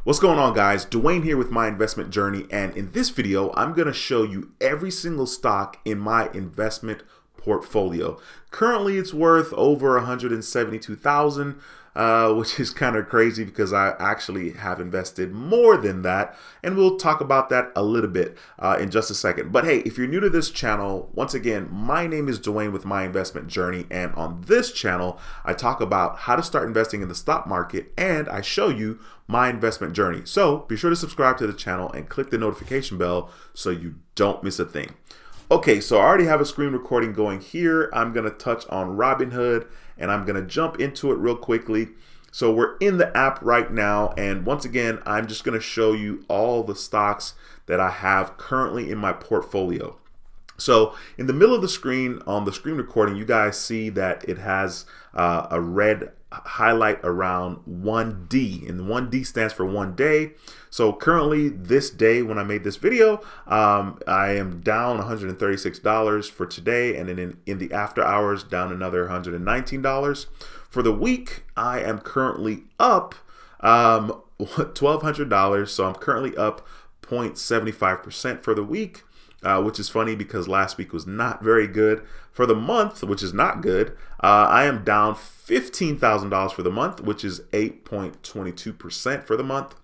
What's going on, guys? Dwayne here with My Investment Journey, and in this video I'm going to show you every single stock in my investment portfolio. Currently it's worth over 172,000, which is kind of crazy because I actually have invested more than that, and we'll talk about that a little bit in just a second. But hey, if you're new to this channel, once again, my name is Dwayne with My Investment Journey, and on this channel I talk about how to start investing in the stock market, and I show you my investment journey. So be sure to subscribe to the channel and click the notification bell so you don't miss a thing. Okay, so I already have a screen recording going here. I'm going to touch on Robinhood and I'm going to jump into it real quickly. So we're in the app right now, and once again, I'm just going to show you all the stocks that I have currently in my portfolio. So in the middle of the screen, on the screen recording, you guys see that it has a red highlight around 1D, and 1D stands for 1 day. So currently this day when I made this video, I am down $136 for today, and then in the after hours down another $119. For the week, I am currently up $1,200, so I'm currently up 0.75% for the week. Which is funny because last week was not very good. For the month, which is not good, I am down $15,000 for the month, which is 8.22% for the month.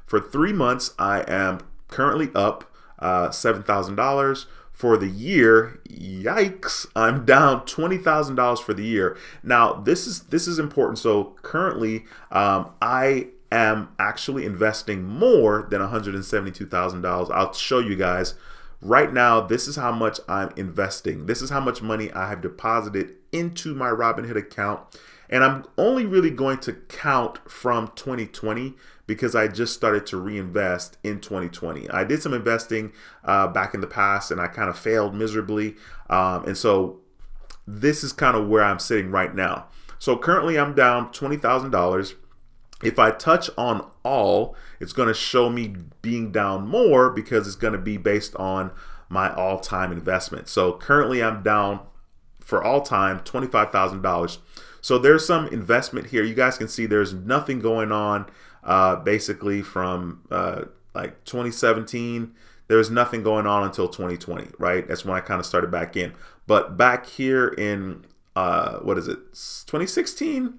For 3 months, I am currently up $7,000. For the year, yikes, I'm down $20,000 for the year. Now, this is important. So currently, I am actually investing more than $172,000. I'll show you guys. Right now, this is how much I'm investing. This is how much money I have deposited into my Robinhood account. And I'm only really going to count from 2020 because I just started to reinvest in 2020. I did some investing back in the past and I kind of failed miserably. And so this is kind of where I'm sitting right now. So currently I'm down $20,000. If I touch on all, it's going to show me being down more because it's going to be based on my all-time investment. So currently I'm down for all time $25,000. So there's some investment here. You guys can see there's nothing going on basically from like 2017. There's nothing going on until 2020, right? That's when I kind of started back in. But back here in what is it, 2016,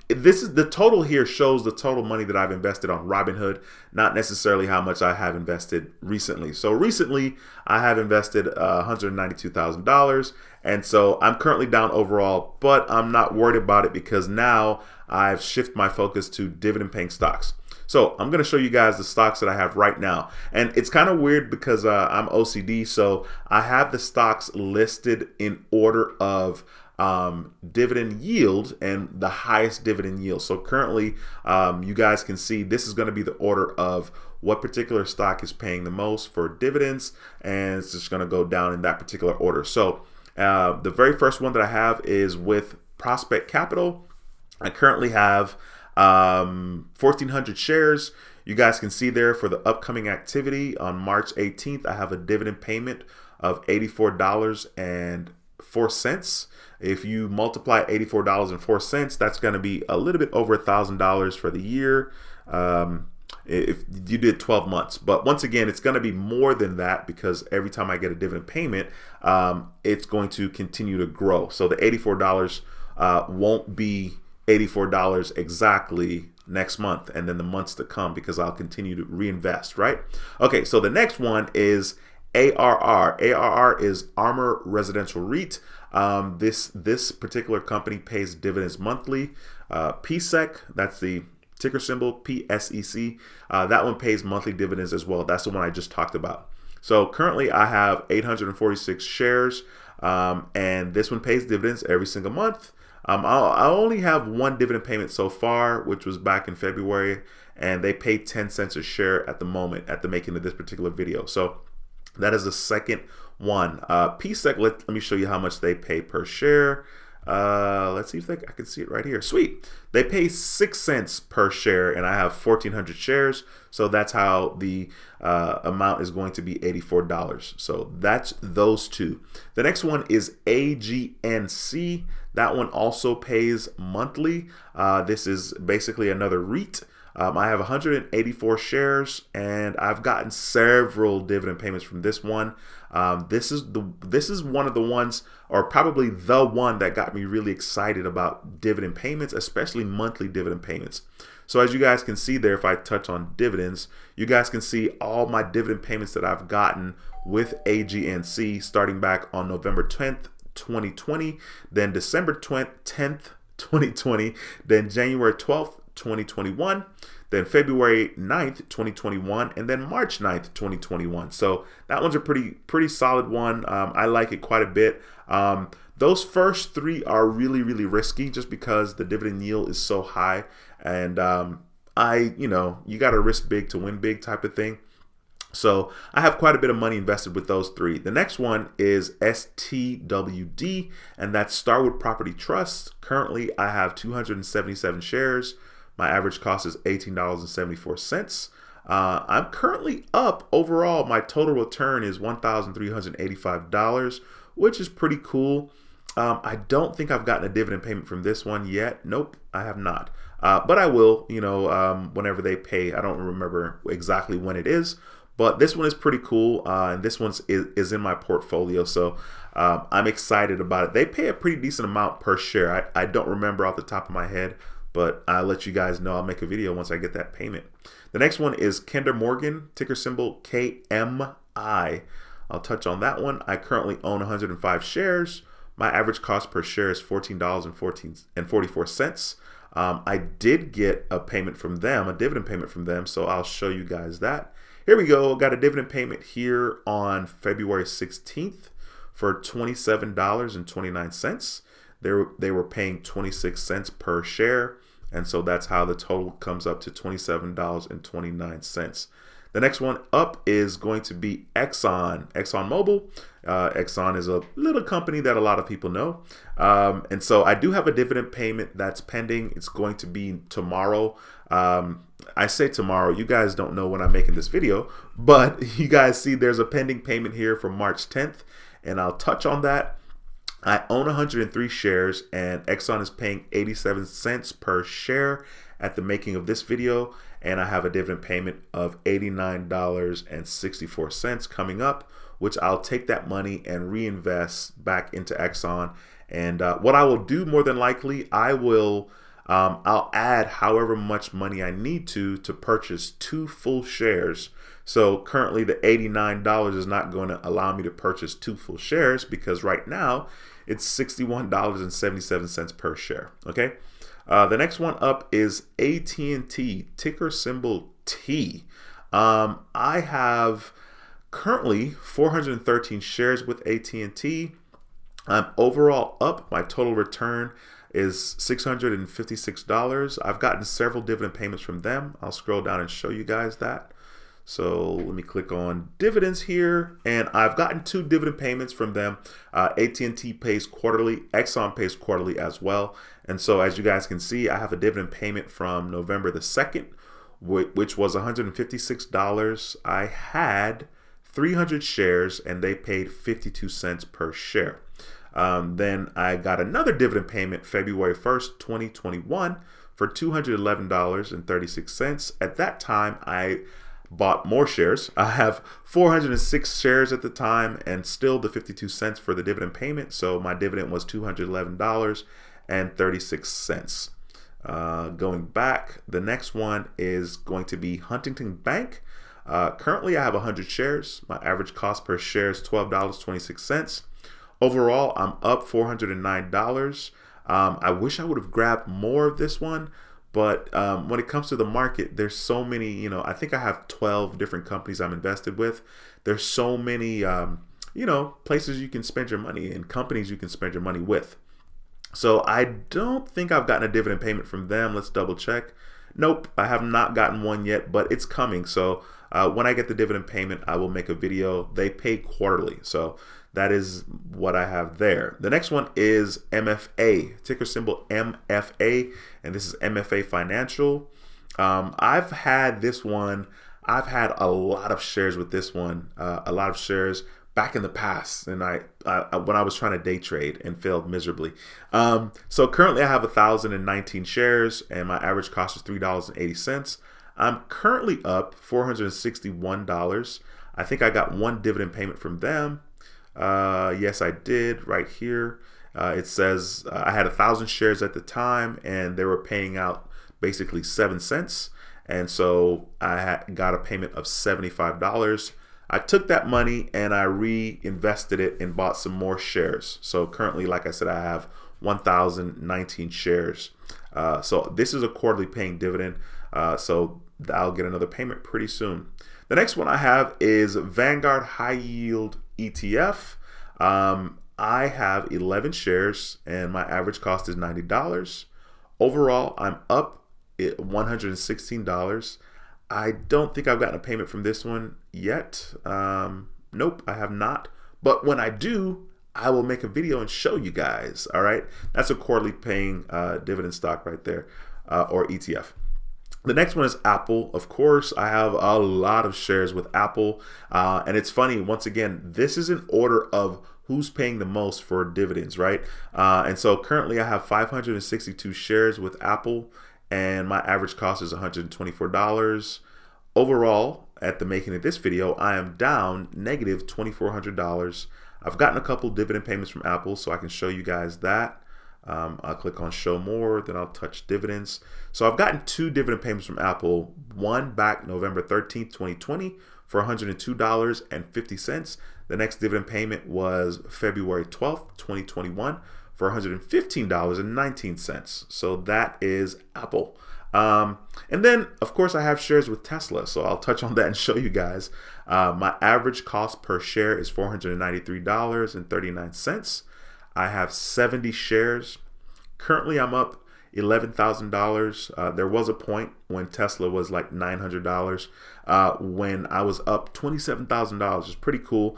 this is the total here, shows the total money that I've invested on Robinhood, not necessarily how much I have invested recently. So recently I have invested $192,000, and so I'm currently down overall, but I'm not worried about it because now I've shifted my focus to dividend paying stocks. So I'm going to show you guys the stocks that I have right now. And it's kind of weird because I'm OCD. So I have the stocks listed in order of dividend yield and the highest dividend yield. So currently you guys can see this is going to be the order of what particular stock is paying the most for dividends. And it's just going to go down in that particular order. So the very first one that I have is with Prospect Capital. I currently have 1,400 shares. You guys can see there for the upcoming activity on March 18th, I have a dividend payment of $84.04. If you multiply $84.04, that's going to be a little bit over $1,000 for the year. If you did 12 months, but once again, it's going to be more than that because every time I get a dividend payment, it's going to continue to grow. So the $84 won't be $84 exactly next month and then the months to come because I'll continue to reinvest, right? Okay, so the next one is ARR. ARR is Armor Residential REIT. This particular company pays dividends monthly. PSEC, that's the ticker symbol, PSEC. That one pays monthly dividends as well. That's the one I just talked about. So currently I have 846 shares, and this one pays dividends every single month. I only have one dividend payment so far, which was back in February, and they pay 10 cents a share at the moment at the making of this particular video. So that is the second one. PSEC, let me show you how much they pay per share. Let's see if I can see it right here. Sweet. They pay 6 cents per share, and I have 1,400 shares. So that's how the amount is going to be $84. So that's those two. The next one is AGNC. That one also pays monthly. This is basically another REIT. I have 184 shares, and I've gotten several dividend payments from this one. This is one of the ones, or probably the one, that got me really excited about dividend payments, especially monthly dividend payments. So as you guys can see there, if I touch on dividends, you guys can see all my dividend payments that I've gotten with AGNC starting back on November 10th, 2020, then December 10th, 2020, then January 12th, 2021, then February 9th, 2021, and then March 9th, 2021. So that one's a pretty solid one. I like it quite a bit. Those first three are really risky just because the dividend yield is so high, and you got to risk big to win big type of thing. So I have quite a bit of money invested with those three. The next one is STWD, and that's Starwood Property Trust. Currently, I have 277 shares. My average cost is $18.74. I'm currently up overall. My total return is $1,385, which is pretty cool. I don't think I've gotten a dividend payment from this one yet. Nope, I have not. But I will, whenever they pay. I don't remember exactly when it is. But this one is pretty cool, and this one is in my portfolio, so I'm excited about it. They pay a pretty decent amount per share. I don't remember off the top of my head, but I'll let you guys know. I'll make a video once I get that payment. The next one is Kinder Morgan, ticker symbol KMI. I'll touch on that one. I currently own 105 shares. My average cost per share is $14.44. I did get a payment from them, a dividend payment from them, so I'll show you guys that. Here we go. Got a dividend payment here on February 16th for $27.29. They were paying 26 cents per share, and so that's how the total comes up to $27.29. The next one up is going to be ExxonMobil. Exxon is a little company that a lot of people know. And so I do have a dividend payment that's pending. It's going to be tomorrow. I say tomorrow. You guys don't know when I'm making this video, but you guys see there's a pending payment here for March 10th, and I'll touch on that. I own 103 shares, and Exxon is paying 87 cents per share at the making of this video, and I have a dividend payment of $89.64 coming up, which I'll take that money and reinvest back into Exxon. And what I will do, more than likely, I'll add however much money I need to purchase 2 full shares. So currently the $89 is not going to allow me to purchase 2 full shares, because right now it's $61.77 per share. Okay. The next one up is AT&T, ticker symbol T. I have currently 413 shares with AT&T. I'm overall up. My total return is $656. I've gotten several dividend payments from them. I'll scroll down and show you guys that. So let me click on dividends here, and I've gotten 2 dividend payments from them. AT&T pays quarterly, Exxon pays quarterly as well. And so as you guys can see, I have a dividend payment from November the 2nd, which was $156. I had 300 shares, and they paid 52 cents per share. Then I got another dividend payment February 1st, 2021 for $211.36. At that time, I bought more shares. I have 406 shares at the time, and still the 52 cents for the dividend payment. So my dividend was $211.36. Going back, the next one is going to be Huntington Bank. Currently, I have 100 shares. My average cost per share is $12.26. Overall, I'm up $409. I wish I would have grabbed more of this one, but when it comes to the market, there's so many, I think I have 12 different companies I'm invested with. There's so many, places you can spend your money and companies you can spend your money with. So I don't think I've gotten a dividend payment from them. Let's double check. Nope, I have not gotten one yet, but it's coming. So when I get the dividend payment, I will make a video. They pay quarterly. So that is what I have there. The next one is MFA, ticker symbol MFA, and this is MFA Financial. I've had this one. I've had a lot of shares with this one, a lot of shares, back in the past, and I when I was trying to day trade and failed miserably. So currently I have 1,019 shares, and my average cost is $3.80. I'm currently up $461. I think I got one dividend payment from them. Yes, I did, right here. It says I had 1,000 shares at the time, and they were paying out basically 7 cents. And so I got a payment of $75. I took that money and I reinvested it and bought some more shares. So currently, like I said, I have 1,019 shares. So this is a quarterly paying dividend. So I'll get another payment pretty soon. The next one I have is Vanguard High Yield ETF. I have 11 shares and my average cost is $90. Overall, I'm up $116. I don't think I've gotten a payment from this one yet. Nope, I have not. But when I do, I will make a video and show you guys. All right, that's a quarterly paying dividend stock right there, or ETF. The next one is Apple. Of course, I have a lot of shares with Apple. And it's funny, once again, this is in order of who's paying the most for dividends, right? And so currently I have 562 shares with Apple, and my average cost is $124. Overall, at the making of this video, I am down negative $2,400. I've gotten a couple dividend payments from Apple, so I can show you guys that. I'll click on show more, then I'll touch dividends. So I've gotten 2 dividend payments from Apple, one back November 13th, 2020 for $102.50. The next dividend payment was February 12th, 2021 for $115.19. So that is Apple. And then, of course, I have shares with Tesla, so I'll touch on that and show you guys. My average cost per share is $493.39. I have 70 shares. Currently, I'm up $11,000. There was a point when Tesla was like $900 when I was up $27,000. It's pretty cool.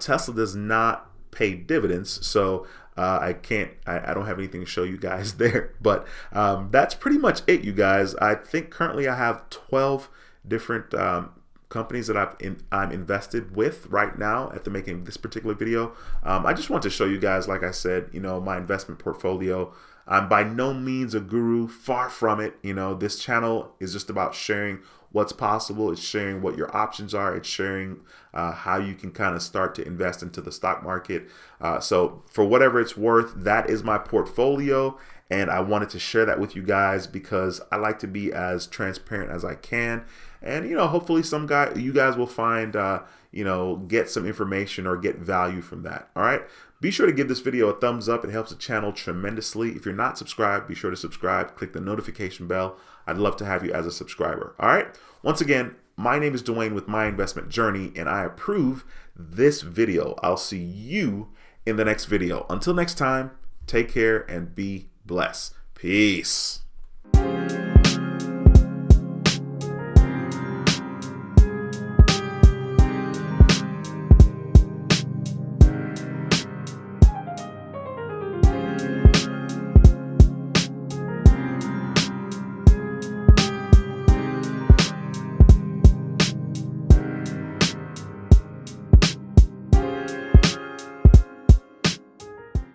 Tesla does not pay dividends, so I don't have anything to show you guys there. But that's pretty much it, you guys. I think currently I have 12 different companies that I'm invested with right now at the making of this particular video. I just want to show you guys, like I said, my investment portfolio. I'm by no means a guru, far from it. This channel is just about sharing what's possible. It's sharing what your options are. It's sharing how you can kind of start to invest into the stock market. So for whatever it's worth, that is my portfolio. And I wanted to share that with you guys because I like to be as transparent as I can. And, hopefully you guys will find, get some information or get value from that. All right. Be sure to give this video a thumbs up. It helps the channel tremendously. If you're not subscribed, be sure to subscribe. Click the notification bell. I'd love to have you as a subscriber. All right. Once again, my name is Dwayne with My Investment Journey, and I approve this video. I'll see you in the next video. Until next time, take care and be blessed. Peace.